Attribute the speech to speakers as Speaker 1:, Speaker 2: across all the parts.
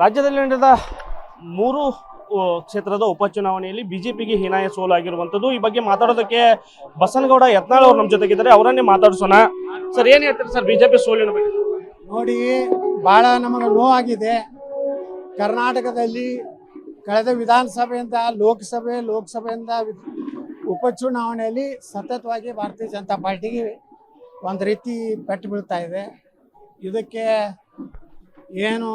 Speaker 1: ರಾಜ್ಯದಲ್ಲಿ ನಡೆದ ಮೂರು ಕ್ಷೇತ್ರದ ಉಪಚುನಾವಣೆಯಲ್ಲಿ ಬಿಜೆಪಿಗೆ ಹೀನಾಯ ಸೋಲು ಆಗಿರುವಂಥದ್ದು. ಈ ಬಗ್ಗೆ ಮಾತಾಡೋದಕ್ಕೆ ಬಸನಗೌಡ ಯತ್ನಾಳ್ ಅವರು ನಮ್ಮ ಜೊತೆಗಿದ್ದಾರೆ. ಅವರನ್ನೇ ಮಾತಾಡ್ಸೋಣ. ಸರ್, ಏನ್ ಹೇಳ್ತಾರೆ ಸರ್ ಬಿಜೆಪಿ ಸೋಲಿನ ಬಗ್ಗೆ?
Speaker 2: ನೋಡಿ, ಭಾಳ ನಮಗೆ ನೋವಾಗಿದೆ. ಕರ್ನಾಟಕದಲ್ಲಿ ಕಳೆದ ವಿಧಾನಸಭೆಯಿಂದ ಲೋಕಸಭೆಯಿಂದ ಉಪಚುನಾವಣೆಯಲ್ಲಿ ಸತತವಾಗಿ ಭಾರತೀಯ ಜನತಾ ಪಾರ್ಟಿಗೆ ಒಂದು ರೀತಿ ಪೆಟ್ಟು ಬೀಳ್ತಾ ಇದೆ. ಇದಕ್ಕೆ ಏನು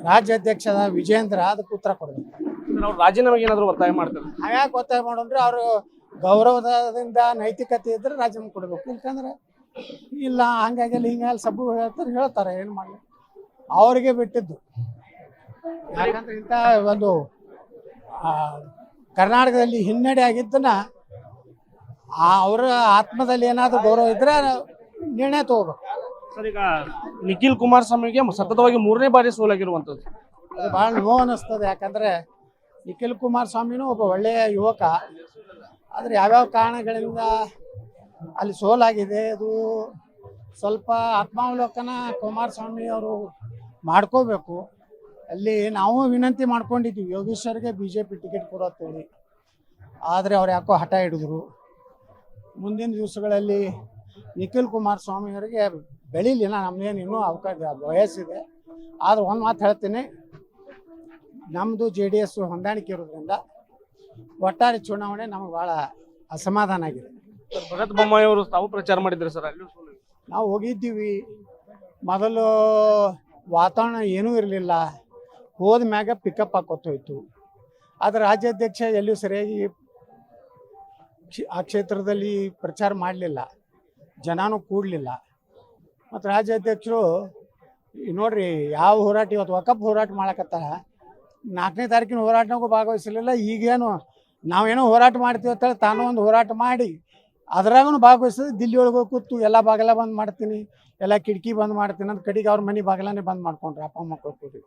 Speaker 2: ರಾಜ್ಯಾಧ್ಯಕ್ಷದ ವಿಜೇಂದ್ರ ಅದಕ್ಕೆ ಉತ್ತರ ಕೊಡಬೇಕು.
Speaker 1: ಅವ್ರು ರಾಜೀನಾಮೆಗೆ ಏನಾದರೂ ಒತ್ತಾಯ ಮಾಡ್ತಾರೆ?
Speaker 2: ಹಾಗ್ಯಾಕೆ ಒತ್ತಾಯ ಮಾಡೋಂದ್ರೆ ಅವರು ಗೌರವದಿಂದ ನೈತಿಕತೆ ಇದ್ರೆ ರಾಜೀನಾಮೆ ಕೊಡಬೇಕು. ಯಾಕಂದ್ರೆ ಇಲ್ಲ ಹಂಗಾಗಿ ಹಿಂಗಾಗಿ ಸಬ್ಬು ಹೇಳ್ತಾರೆ, ಏನು ಮಾಡಲಿ, ಅವರಿಗೆ ಬಿಟ್ಟಿದ್ದು. ಯಾಕಂದ್ರೆ ಇಂಥ ಒಂದು ಕರ್ನಾಟಕದಲ್ಲಿ ಹಿನ್ನಡೆ ಆಗಿದ್ದನ್ನ ಅವರ ಆತ್ಮದಲ್ಲಿ ಏನಾದರೂ ಗೌರವ ಇದ್ರೆ ನಿರ್ಣಯ ತಗೋಬೇಕು.
Speaker 1: ಸರ್, ಈಗ ನಿಖಿಲ್ ಕುಮಾರಸ್ವಾಮಿಗೆ ಸತತವಾಗಿ 3ನೇ ಬಾರಿ ಸೋಲಾಗಿರುವಂಥದ್ದು
Speaker 2: ಅದು ಭಾಳ ನೋವು ಅನ್ನಿಸ್ತದೆ. ಯಾಕಂದರೆ ನಿಖಿಲ್ ಕುಮಾರಸ್ವಾಮಿನೂ ಒಬ್ಬ ಒಳ್ಳೆಯ ಯುವಕ. ಆದರೆ ಯಾವ್ಯಾವ ಕಾರಣಗಳಿಂದ ಅಲ್ಲಿ ಸೋಲಾಗಿದೆ, ಅದು ಸ್ವಲ್ಪ ಆತ್ಮಾವಲೋಕನ ಕುಮಾರಸ್ವಾಮಿ ಅವರು ಮಾಡ್ಕೋಬೇಕು. ಅಲ್ಲಿ ನಾವು ವಿನಂತಿ ಮಾಡ್ಕೊಂಡಿದ್ದೀವಿ ಯೋಗೇಶ್ವರ್ಗೆ BJP ಟಿಕೆಟ್ ಕೊಡೋತ್ತೇಳಿ. ಆದರೆ ಅವ್ರು ಯಾಕೋ ಹಠ ಹಿಡಿದ್ರು. ಮುಂದಿನ ದಿವಸಗಳಲ್ಲಿ ನಿಖಿಲ್ ಕುಮಾರಸ್ವಾಮಿ ಅವರಿಗೆ ಬೆಳೀಲಿ, ನಮ್ಮದೇನು ಇನ್ನೂ ಅವಕಾಶ ವಯಸ್ಸಿದೆ. ಆದ್ರೆ ಒಂದು ಮಾತು ಹೇಳ್ತೀನಿ, ನಮ್ಮದು JDS ಹೊಂದಾಣಿಕೆ ಇರೋದ್ರಿಂದ ಒಟ್ಟಾರೆ ಚುನಾವಣೆ ನಮಗೆ ಭಾಳ ಅಸಮಾಧಾನ ಆಗಿದೆ.
Speaker 1: ಭರತ್ ಬೊಮ್ಮಾಯಿ ಅವರು ತಾವು ಪ್ರಚಾರ ಮಾಡಿದ್ರು ಸರ್, ಅಲ್ಲಿ
Speaker 2: ನಾವು ಹೋಗಿದ್ದೀವಿ. ಮೊದಲು ವಾತಾವರಣ ಏನೂ ಇರಲಿಲ್ಲ, ಹೋದ ಮ್ಯಾಗ ಪಿಕಪ್ ಹಾಕೋತೋಯ್ತು. ಆದರೆ ರಾಜ್ಯಾಧ್ಯಕ್ಷ ಎಲ್ಲೂ ಸರಿಯಾಗಿ ಆ ಕ್ಷೇತ್ರದಲ್ಲಿ ಪ್ರಚಾರ ಮಾಡಲಿಲ್ಲ, ಜನನೂ ಕೂಡಲಿಲ್ಲ. ಮತ್ತು ರಾಜ್ಯಾಧ್ಯಕ್ಷರು ನೋಡ್ರಿ ಯಾವ ಹೋರಾಟ ಇವತ್ತು ವಕಫ್ ಹೋರಾಟ ಮಾಡಕತ್ತಾರ, 4ನೇ ತಾರೀಕಿನ ಹೋರಾಟನಾಗೂ ಭಾಗವಹಿಸಲಿಲ್ಲ. ಈಗೇನು ನಾವೇನೋ ಹೋರಾಟ ಮಾಡ್ತೀವಿ ಅಂತೇಳಿ ತಾನು ಒಂದು ಹೋರಾಟ ಮಾಡಿ ಅದ್ರಾಗೂ ಭಾಗವಹಿಸಿದ್ರೆ ದಿಲ್ಲಿ ಒಳಗೆ ಕೂತು ಎಲ್ಲ ಬಾಗಿಲ ಬಂದ್ ಮಾಡ್ತೀನಿ, ಎಲ್ಲ ಕಿಟಕಿ ಬಂದ್ ಮಾಡ್ತೀನಿ ಅಂತ ಕಡೆಗೆ ಅವ್ರ ಮನೆ ಬಾಗಿಲನೇ ಬಂದ್ ಮಾಡ್ಕೊಂಡ್ರು ಅಪ್ಪ ಮಕ್ಕಳು ಕೂಡಿ.